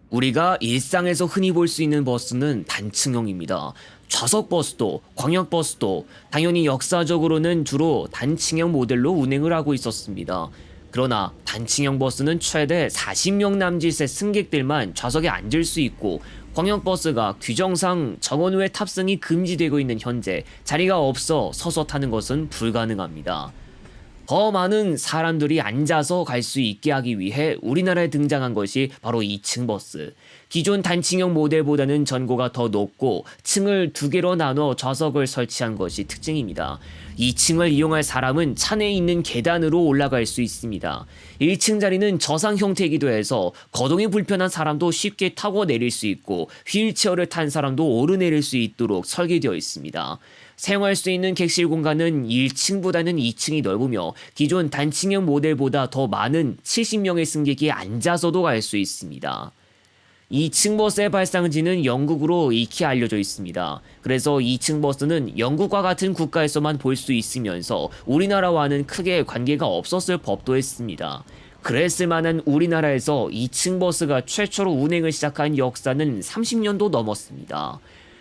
우리가 일상에서 흔히 볼 수 있는 버스는 단층형입니다. 좌석 버스도, 광역버스도 당연히 역사적으로는 주로 단층형 모델로 운행을 하고 있었습니다. 그러나 단층형 버스는 최대 40명 남짓의 승객들만 좌석에 앉을 수 있고, 광역버스가 규정상 정원 외 탑승이 금지되고 있는 현재 자리가 없어 서서 타는 것은 불가능합니다. 더 많은 사람들이 앉아서 갈 수 있게 하기 위해 우리나라에 등장한 것이 바로 2층 버스. 기존 단층형 모델보다는 전고가 더 높고 층을 두 개로 나눠 좌석을 설치한 것이 특징입니다. 2층을 이용할 사람은 차 내에 있는 계단으로 올라갈 수 있습니다. 1층 자리는 저상 형태이기도 해서 거동이 불편한 사람도 쉽게 타고 내릴 수 있고, 휠체어를 탄 사람도 오르내릴 수 있도록 설계되어 있습니다. 사용할 수 있는 객실 공간은 1층보다는 2층이 넓으며, 기존 단층형 모델보다 더 많은 70명의 승객이 앉아서도 갈 수 있습니다. 2층 버스의 발상지는 영국으로 익히 알려져 있습니다. 그래서 2층 버스는 영국과 같은 국가에서만 볼 수 있으면서 우리나라와는 크게 관계가 없었을 법도 했습니다. 그랬을 만한 우리나라에서 2층 버스가 최초로 운행을 시작한 역사는 30년도 넘었습니다.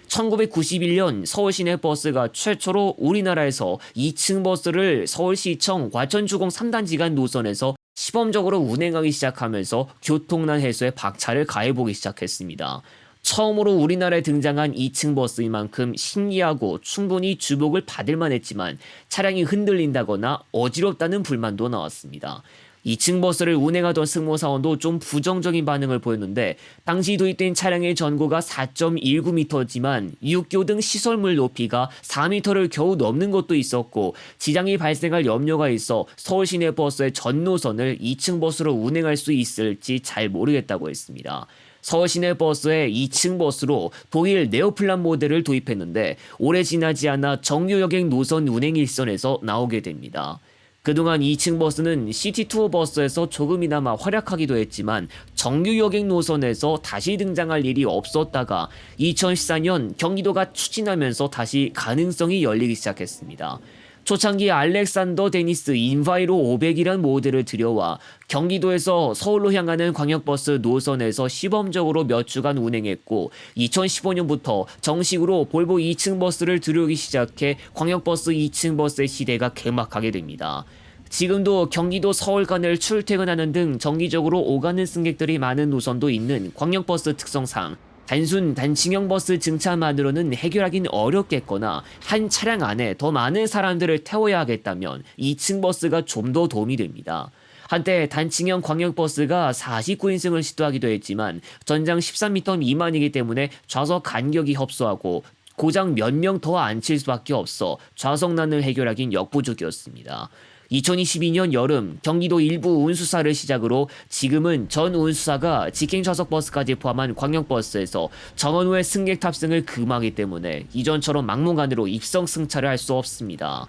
1991년 서울시내 버스가 최초로 우리나라에서 2층 버스를 서울시청 과천주공 3단지 간 노선에서 시범적으로 운행하기 시작하면서 교통난 해소에 박차를 가해보기 시작했습니다. 처음으로 우리나라에 등장한 2층 버스인 만큼 신기하고 충분히 주목을 받을 만했지만, 차량이 흔들린다거나 어지럽다는 불만도 나왔습니다. 2층 버스를 운행하던 승무사원도 좀 부정적인 반응을 보였는데, 당시 도입된 차량의 전고가 4.19m지만 육교 등 시설물 높이가 4m를 겨우 넘는 것도 있었고, 지장이 발생할 염려가 있어 서울 시내 버스의 전 노선을 2층 버스로 운행할 수 있을지 잘 모르겠다고 했습니다. 서울 시내 버스의 2층 버스로 독일 네오플란 모델을 도입했는데, 오래 지나지 않아 정규 여객 노선 운행 일선에서 나오게 됩니다. 그동안 2층 버스는 시티투어 버스에서 조금이나마 활약하기도 했지만, 정규 여객 노선에서 다시 등장할 일이 없었다가 2014년 경기도가 추진하면서 다시 가능성이 열리기 시작했습니다. 초창기 알렉산더 데니스 인바이로 500이란 모델을 들여와 경기도에서 서울로 향하는 광역버스 노선에서 시범적으로 몇 주간 운행했고, 2015년부터 정식으로 볼보 2층 버스를 들여오기 시작해 광역버스 2층 버스의 시대가 개막하게 됩니다. 지금도 경기도 서울 간을 출퇴근하는 등 정기적으로 오가는 승객들이 많은 노선도 있는 광역버스 특성상, 단순 단층형 버스 증차만으로는 해결하긴 어렵겠거나 한 차량 안에 더 많은 사람들을 태워야 하겠다면 2층 버스가 좀 더 도움이 됩니다. 한때 단층형 광역버스가 49인승을 시도하기도 했지만 전장 13m 미만이기 때문에 좌석 간격이 협소하고 고작 몇 명 더 앉힐 수밖에 없어 좌석난을 해결하긴 역부족이었습니다. 2022년 여름 경기도 일부 운수사를 시작으로 지금은 전 운수사가 직행 좌석 버스까지 포함한 광역버스에서 정원 후의 승객 탑승을 금하기 때문에 이전처럼 막무가내로 입성 승차를 할 수 없습니다.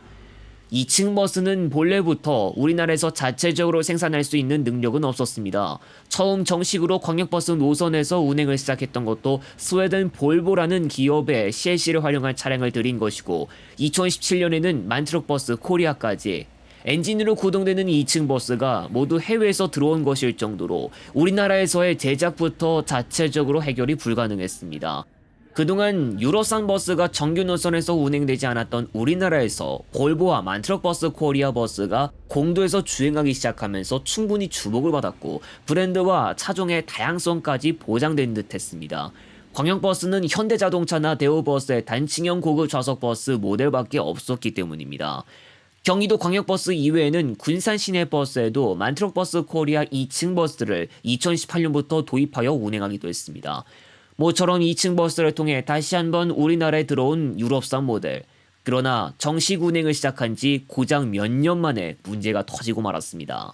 2층 버스는 본래부터 우리나라에서 자체적으로 생산할 수 있는 능력은 없었습니다. 처음 정식으로 광역버스 노선에서 운행을 시작했던 것도 스웨덴 볼보라는 기업의 CLC를 활용한 차량을 들인 것이고, 2017년에는 만트럭버스 코리아까지 엔진으로 구동되는 2층 버스가 모두 해외에서 들어온 것일 정도로 우리나라에서의 제작부터 자체적으로 해결이 불가능했습니다. 그동안 유로산 버스가 정규 노선에서 운행되지 않았던 우리나라에서 볼보와 만트럭버스 코리아 버스가 공도에서 주행하기 시작하면서 충분히 주목을 받았고, 브랜드와 차종의 다양성까지 보장된 듯 했습니다. 광역버스는 현대자동차나 대우버스의 단층형 고급 좌석 버스 모델밖에 없었기 때문입니다. 경기도 광역버스 이외에는 군산 시내버스에도 만트럭버스 코리아 2층 버스를 2018년부터 도입하여 운행하기도 했습니다. 모처럼 2층 버스를 통해 다시 한번 우리나라에 들어온 유럽산 모델. 그러나 정식 운행을 시작한 지 고작 몇 년 만에 문제가 터지고 말았습니다.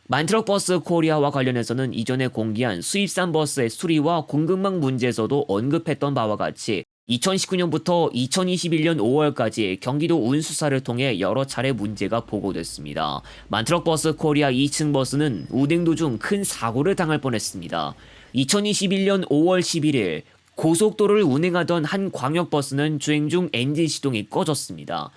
만트럭버스 코리아와 관련해서는 이전에 공개한 수입산 버스의 수리와 공급망 문제에서도 언급했던 바와 같이 2019년부터 2021년 5월까지 경기도 운수사를 통해 여러 차례 문제가 보고됐습니다. 만트럭버스 코리아 2층 버스는 운행 도중 큰 사고를 당할 뻔했습니다. 2021년 5월 11일 고속도로를 운행하던 한 광역버스는 주행 중 엔진 시동이 꺼졌습니다.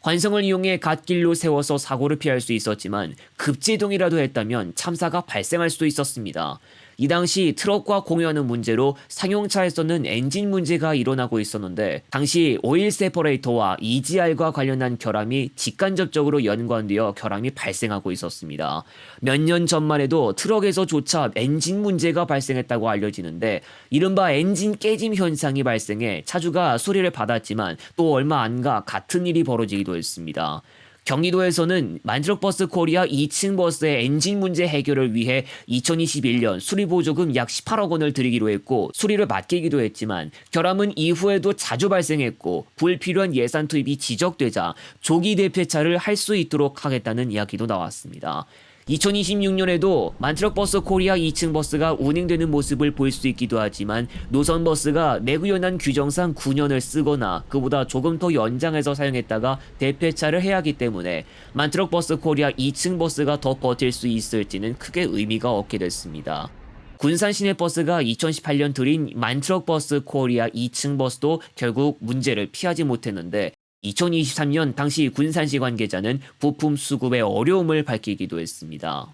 환성을 이용해 갓길로 세워서 사고를 피할 수 있었지만 급제동이라도 했다면 참사가 발생할 수도 있었습니다. 이 당시 트럭과 공유하는 문제로 상용차에서는 엔진 문제가 일어나고 있었는데 당시 오일 세퍼레이터와 EGR과 관련한 결함이 직간접적으로 연관되어 결함이 발생하고 있었습니다. 몇 년 전만 해도 트럭에서조차 엔진 문제가 발생했다고 알려지는데 이른바 엔진 깨짐 현상이 발생해 차주가 수리를 받았지만 또 얼마 안 가 같은 일이 벌어지기도 했습니다. 경기도에서는 만트럭버스 코리아 2층 버스의 엔진 문제 해결을 위해 2021년 수리보조금 약 18억 원을 드리기로 했고 수리를 맡기기도 했지만 결함은 이후에도 자주 발생했고 불필요한 예산 투입이 지적되자 조기 대폐차를 할 수 있도록 하겠다는 이야기도 나왔습니다. 2026년에도 만트럭버스 코리아 2층 버스가 운행되는 모습을 볼 수 있기도 하지만 노선버스가 내구연한 규정상 9년을 쓰거나 그보다 조금 더 연장해서 사용했다가 대폐차를 해야 하기 때문에 만트럭버스 코리아 2층 버스가 더 버틸 수 있을지는 크게 의미가 없게 됐습니다. 군산 시내버스가 2018년 들인 만트럭버스 코리아 2층 버스도 결국 문제를 피하지 못했는데 2023년 당시 군산시 관계자는 부품 수급의 어려움을 밝히기도 했습니다.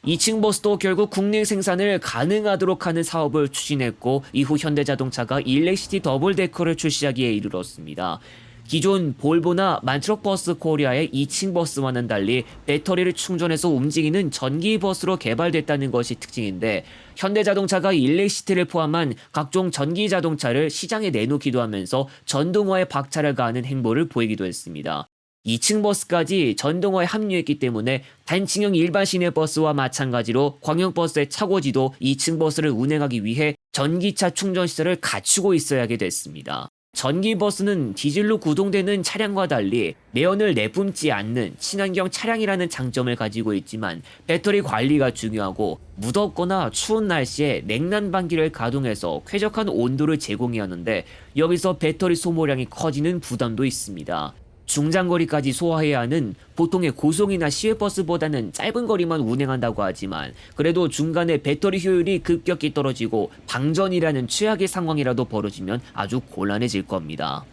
2층 버스도 결국 국내 생산을 가능하도록 하는 사업을 추진했고 이후 현대자동차가 일렉시티 더블데커를 출시하기에 이르렀습니다. 기존 볼보나 만트럭버스 코리아의 2층 버스와는 달리 배터리를 충전해서 움직이는 전기 버스로 개발됐다는 것이 특징인데 현대자동차가 일렉시티를 포함한 각종 전기 자동차를 시장에 내놓기도 하면서 전동화에 박차를 가하는 행보를 보이기도 했습니다. 2층 버스까지 전동화에 합류했기 때문에 단층형 일반 시내버스와 마찬가지로 광역버스의 차고지도 2층 버스를 운행하기 위해 전기차 충전 시설을 갖추고 있어야 하게 됐습니다. 전기버스는 디젤로 구동되는 차량과 달리 내연을 내뿜지 않는 친환경 차량이라는 장점을 가지고 있지만 배터리 관리가 중요하고 무덥거나 추운 날씨에 냉난방기를 가동해서 쾌적한 온도를 제공해야 하는데 여기서 배터리 소모량이 커지는 부담도 있습니다. 중장거리까지 소화해야 하는 보통의 고속이나 시외버스보다는 짧은 거리만 운행한다고 하지만 그래도 중간에 배터리 효율이 급격히 떨어지고 방전이라는 최악의 상황이라도 벌어지면 아주 곤란해질 겁니다.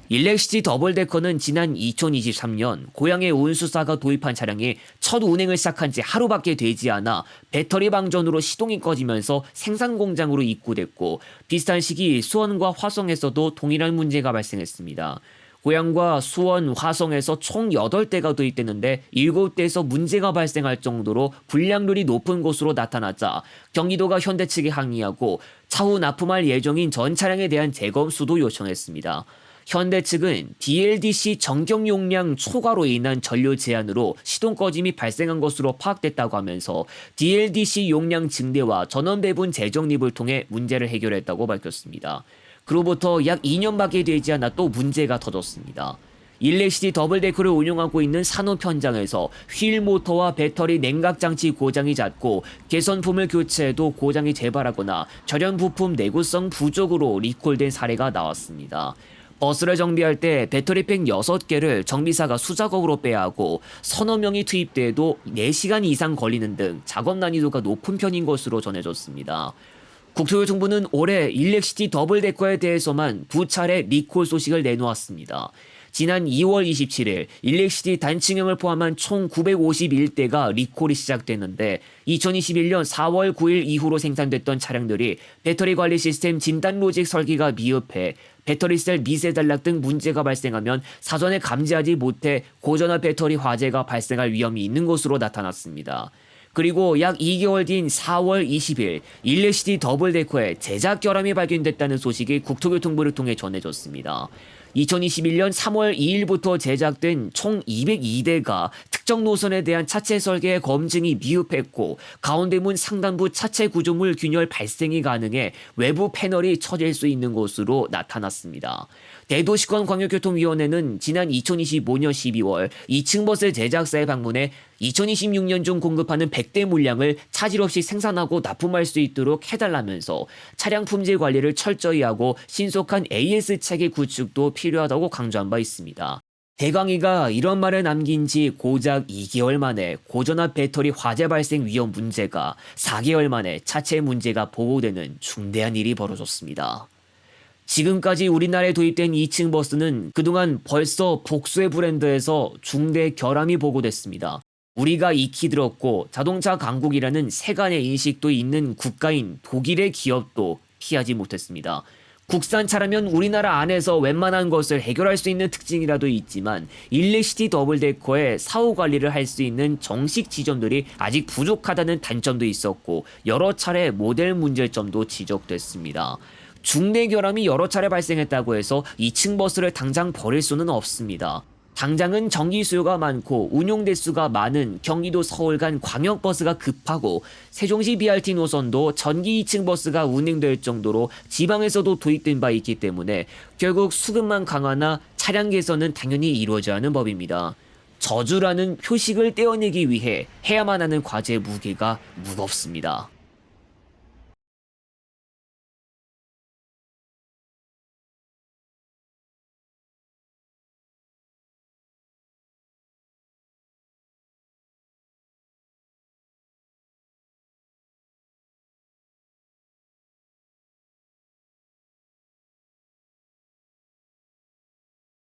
일렉시티 더블데커는 지난 2023년 고향의 운수사가 도입한 차량이 첫 운행을 시작한 지 하루밖에 되지 않아 배터리 방전으로 시동이 꺼지면서 생산 공장으로 입고됐고 비슷한 시기 수원과 화성에서도 동일한 문제가 발생했습니다. 고양과 수원, 화성에서 총 8대가 도입됐는데 7대에서 문제가 발생할 정도로 불량률이 높은 곳으로 나타났자 경기도가 현대 측에 항의하고 차후 납품할 예정인 전 차량에 대한 재검수도 요청했습니다. 현대 측은 DLDC 정경 용량 초과로 인한 전류 제한으로 시동 꺼짐이 발생한 것으로 파악됐다고 하면서 DLDC 용량 증대와 전원 배분 재정립을 통해 문제를 해결했다고 밝혔습니다. 그로부터 약 2년밖에 되지 않아 또 문제가 터졌습니다. 일렉시티 더블데커를 운영하고 있는 산업 현장에서 휠 모터와 배터리 냉각 장치 고장이 잦고 개선품을 교체해도 고장이 재발하거나 절연 부품 내구성 부족으로 리콜된 사례가 나왔습니다. 버스를 정비할 때 배터리팩 6개를 정비사가 수작업으로 빼야 하고 서너 명이 투입돼도 4시간 이상 걸리는 등 작업 난이도가 높은 편인 것으로 전해졌습니다. 국토교통부는 올해 일렉시티 더블데커에 대해서만 2차례 리콜 소식을 내놓았습니다. 지난 2월 27일 일렉시티 단층형을 포함한 총 951대가 리콜이 시작됐는데 2021년 4월 9일 이후로 생산됐던 차량들이 배터리 관리 시스템 진단 로직 설계가 미흡해 배터리셀 미세 단락 등 문제가 발생하면 사전에 감지하지 못해 고전화 배터리 화재가 발생할 위험이 있는 것으로 나타났습니다. 그리고 약 2개월 뒤인 4월 20일 일렉시티 더블데커에 제작 결함이 발견됐다는 소식이 국토교통부를 통해 전해졌습니다. 2021년 3월 2일부터 제작된 총 202대가 특정 노선에 대한 차체 설계 검증이 미흡했고 가운데 문 상단부 차체 구조물 균열 발생이 가능해 외부 패널이 처질 수 있는 것으로 나타났습니다. 대도시권 광역교통위원회는 지난 2025년 12월 2층 버스 제작사에 방문해 2026년 중 공급하는 100대 물량을 차질 없이 생산하고 납품할 수 있도록 해달라면서 차량 품질 관리를 철저히 하고 신속한 AS 체계 구축도 필요하다고 강조한 바 있습니다. 대광이가 이런 말을 남긴 지 고작 2개월 만에 고전압 배터리 화재 발생 위험 문제가 4개월 만에 차체 문제가 보고되는 중대한 일이 벌어졌습니다. 지금까지 우리나라에 도입된 2층 버스는 그동안 벌써 복수의 브랜드에서 중대 결함이 보고됐습니다. 우리가 익히 들었고 자동차 강국이라는 세간의 인식도 있는 국가인 독일의 기업도 피하지 못했습니다. 국산차라면 우리나라 안에서 웬만한 것을 해결할 수 있는 특징이라도 있지만 일렉시티 더블데커의 사후 관리를 할 수 있는 정식 지점들이 아직 부족하다는 단점도 있었고 여러 차례 모델 문제점도 지적됐습니다. 중대 결함이 여러 차례 발생했다고 해서 2층 버스를 당장 버릴 수는 없습니다. 당장은 정기 수요가 많고 운용 대수가 많은 경기도 서울 간 광역버스가 급하고 세종시 BRT 노선도 전기 2층 버스가 운행될 정도로 지방에서도 도입된 바 있기 때문에 결국 수급만 강화나 차량 개선은 당연히 이루어져야 하는 법입니다. 저주라는 표식을 떼어내기 위해 해야만 하는 과제의 무게가 무겁습니다.